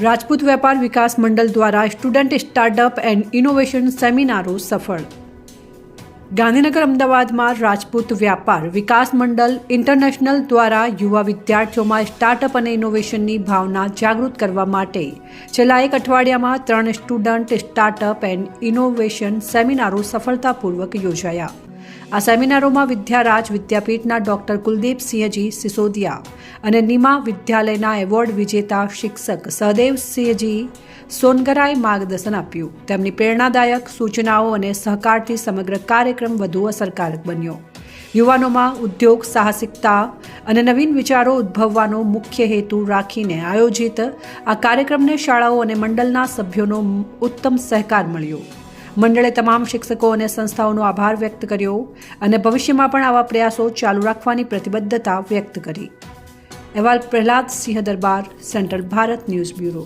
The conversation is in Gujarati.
રાજપૂત વેપાર વિકાસ મંડળ દ્વારા સ્ટુડન્ટ સ્ટાર્ટઅપ એન્ડ ઇનોવેશન સેમિનારો સફળ. ગાંધીનગર અમદાવાદમાં રાજપૂત વ્યાપાર વિકાસ મંડળ ઇન્ટરનેશનલ દ્વારા યુવા વિદ્યાર્થીઓમાં સ્ટાર્ટઅપ અને ઇનોવેશનની ભાવના જાગૃત કરવા માટે છેલ્લા એક અઠવાડિયામાં 3 સ્ટુડન્ટ સ્ટાર્ટઅપ એન્ડ ઇનોવેશન સેમિનારો સફળતાપૂર્વક યોજાયા. આ સેમિનારોમાં વિદ્યારાજ વિદ્યાપીઠના ડૉક્ટર કુલદીપસિંહજી સિસોદિયા અને નિમા વિદ્યાલયના એવોર્ડ વિજેતા શિક્ષક સહદેવસિંહજી સોનગરાએ માર્ગદર્શન આપ્યું. તેમની પ્રેરણાદાયક સૂચનાઓ અને સહકારથી સમગ્ર કાર્યક્રમ વધુ અસરકારક બન્યો. યુવાનોમાં ઉદ્યોગ સાહસિકતા અને નવીન વિચારો ઉદ્ભવવાનો મુખ્ય હેતુ રાખીને આયોજિત આ કાર્યક્રમને શાળાઓ અને મંડળના સભ્યોનો ઉત્તમ સહકાર મળ્યો. મંડળે તમામ શિક્ષકો અને સંસ્થાઓનો આભાર વ્યક્ત કર્યો અને ભવિષ્યમાં પણ આવા પ્રયાસો ચાલુ રાખવાની પ્રતિબદ્ધતા વ્યક્ત કરી. અહેવાલ પ્રહલાદ સિંહ દરબાર, સેન્ટ્રલ ભારત ન્યૂઝ બ્યુરો.